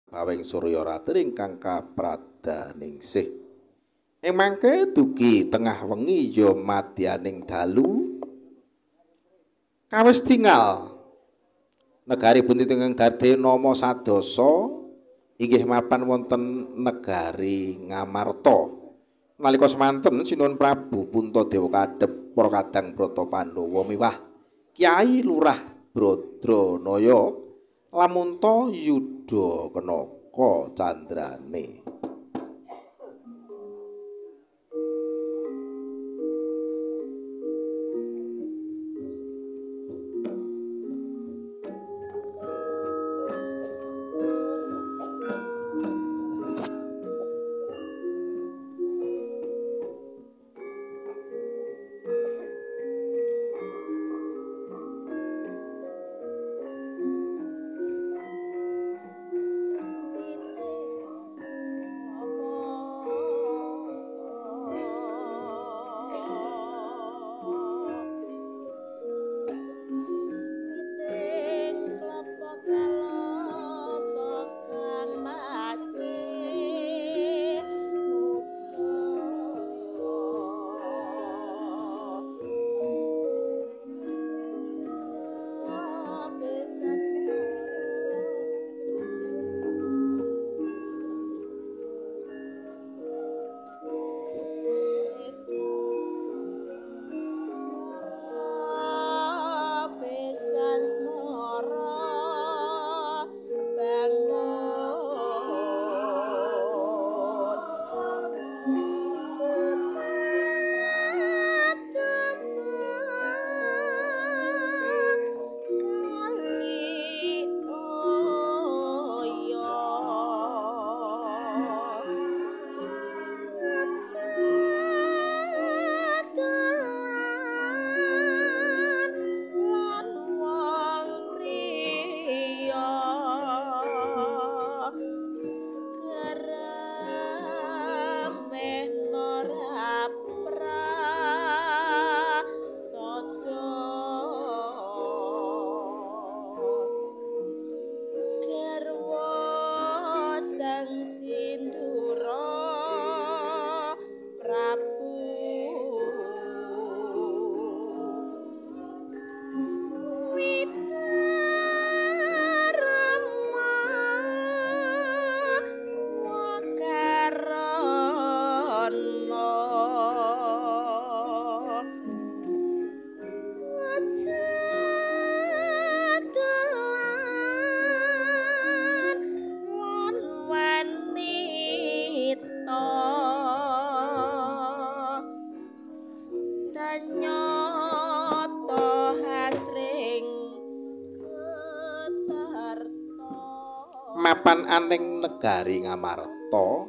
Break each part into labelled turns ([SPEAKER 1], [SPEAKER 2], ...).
[SPEAKER 1] bawing Surya Ratri ingkang kapradaningsih. Ing mangke dugi tengah wengi ya madyaning dalu kawis tingal negari Buntit ingkang dadi nama sadasa inggih mapan wonten negari Ngamarta. Nalika semanten Sinuhun Prabu Puntadewa kadhep para kadang Brata Pandhawa miwah Kyai Lurah Bradranaya lamunta Yudha Kenaka candrané. Mapan aning negari Ngamarta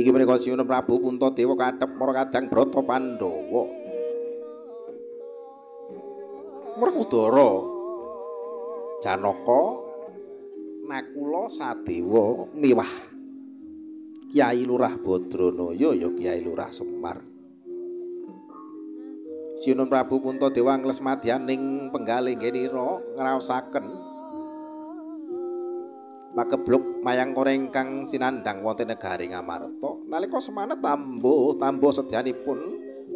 [SPEAKER 1] iki menika Sinuhun Prabu Puntadewa kadhep para kadang Brata Pandhawa Werkudara Janaka Nakula Sadewa miwah Kyai Lurah Bradranaya ya Kyai Lurah Semar. Sinuhun Prabu Puntadewa ngles madyaning penggal inggenira ngraosaken makebluk mayangkara ingkang sinandhang wonten negari Ngamarta. Nalika semanet tambo sedyanipun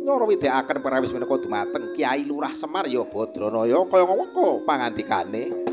[SPEAKER 1] nyara widhekaken perkawis menika dumateng Kyai Lurah Semar ya Bradranaya kaya ngapa pangandikane.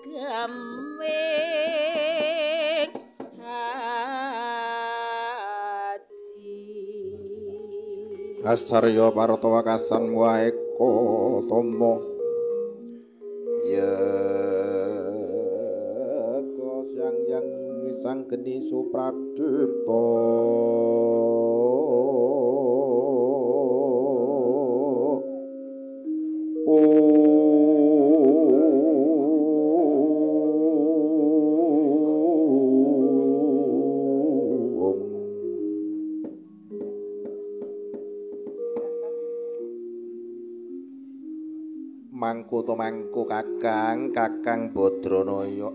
[SPEAKER 2] gaming haji
[SPEAKER 1] Asarya Partawa kasan waeka soma ya sang yang sang geni supradipta mangku to mangku kakang Badranaya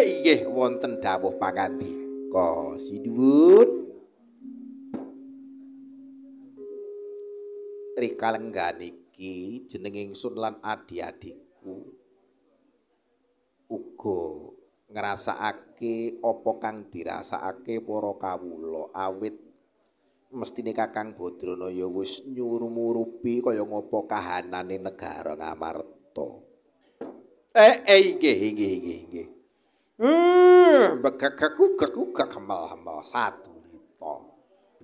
[SPEAKER 1] inggih wonten dawuh pangandika sinuwun rikalenggan iki jeneng ingsun lan adi-adiku uga ngrasakake apa kang dirasakake para kawula awit mestine Kakang Badranaya wis nyurup-murupi kaya ngapa kahanane negara Ngamarta. Inggih. Begak kemal-kemal satu lita.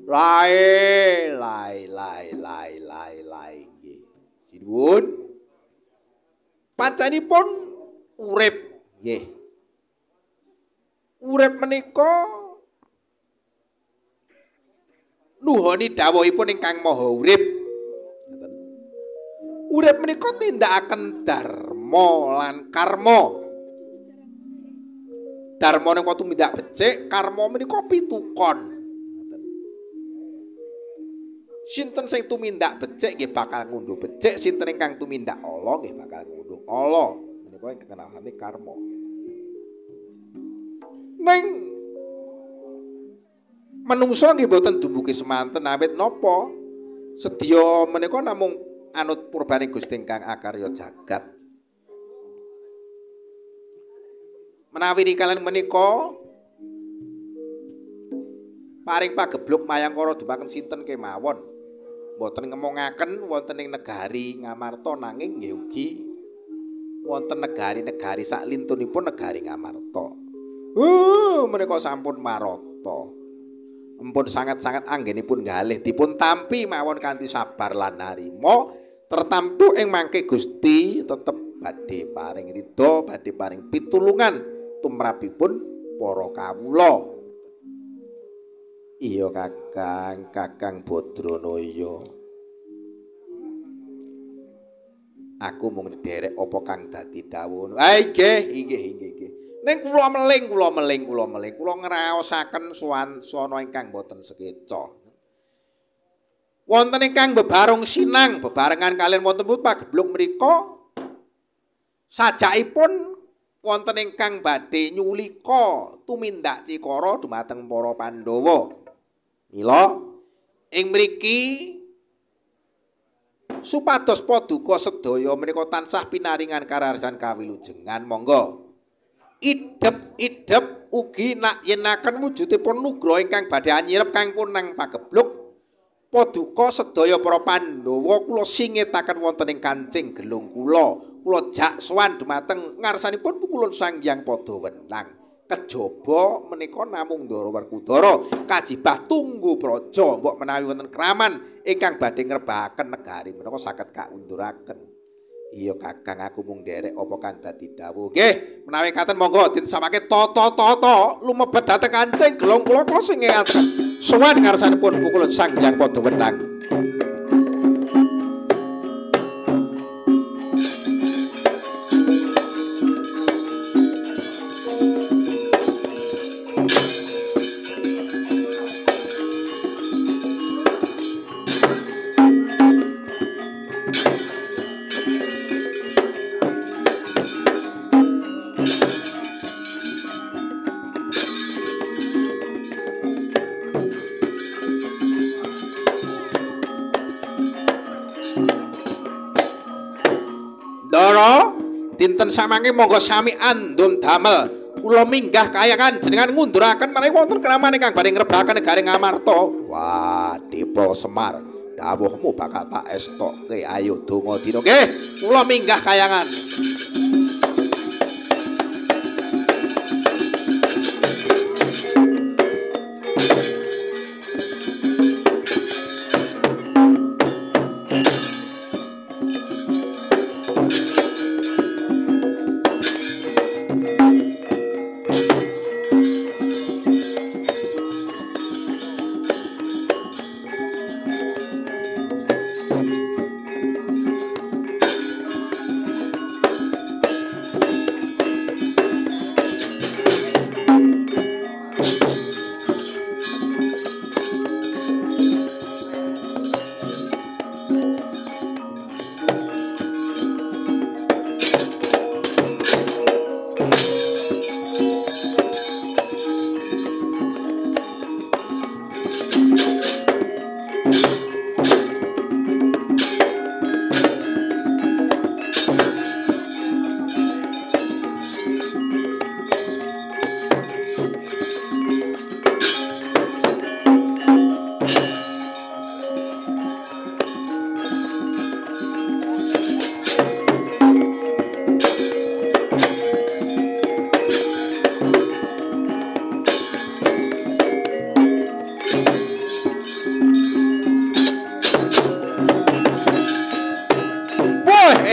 [SPEAKER 1] Lae nggih. Sinuwun. Pancenipun urip nggih. Urip menika nuhoni dawuhipun ingkang maha urip. Urip menika tindakaken dharma lan karma. Dharma menika tumindak becik, karma menika pitukon. Sinten sing tumindak becik nggih bakal ngunduh becik, sinten ingkang tumindak ala nggih bakal ngunduh ala. Menika ingkang kenalane karma. Ning manungsa nggih boten dumugi semanten awit napa sedya menika namung anut purbane Gusti ingkang akarya jagat. Menawi rikalen menika paring pagebluk mayangkara dumaken sinten kemawon boten ngemongaken wonten ing negari Ngamarta nanging nggih ugi wonten negari-negari saklintunipun negari Ngamarta. Menika sampun marata. Ampun sangat-sangat anggenipun ngalih dipun tampi mawon kanthi sabar lan narima tertamtu ing mangke Gusti tetep badhe paring ridho badhe paring pitulungan tumrapipun para kawula. Iya Kakang Badranaya. Aku mung nderek apa kang dadi dawuh. Inggih. Ning kula meling kula ngraosaken suwana ingkang boten sekeca. Wonten ingkang bebarung sinang bebarengan kalian wonten pagebluk mriku sajakipun wonten ingkang badhe nyulika tumindak cikara dumateng para Pandhawa. Mila ing mriki supados paduka sedaya menika tansah pinaringan kararsan kawilujengan monggo. Idep ugi nak yenaken wujudipun nugraha ingkang badhe anyirep kang pun nang pagebluk paduka sedaya para Pandhawa kula singetaken wonten ing kancing gelung kula jak sowan dumateng ngarsanipun pukulun Sang Hyang Padawenang kejaba menika namung Ndara Werkudara kajibah tunggu praja mbok menawi wonten kraman ingkang badhe ngrebahaken negari menika saged kaunduraken. Iya Kakang aku mung nderek apa kang dadi dawuh. Nggih, menawi katen monggo dinsamake tata lumebet dhateng kancing gelung kula sing ngaten. Sowan ngarsanipun pukulun Sang Hyang Padawenang. Dinten samangke monggo sami andum damel kula minggah kayangan jenengan ngunduraken menawi wonten kraman ingkang badhe ngrebahaken negari Ngamarta. Wah, Dewa Semar, dawuhmu bakal tak estokke. Ayo donga dina nggih, kula minggah kayangan.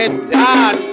[SPEAKER 1] edan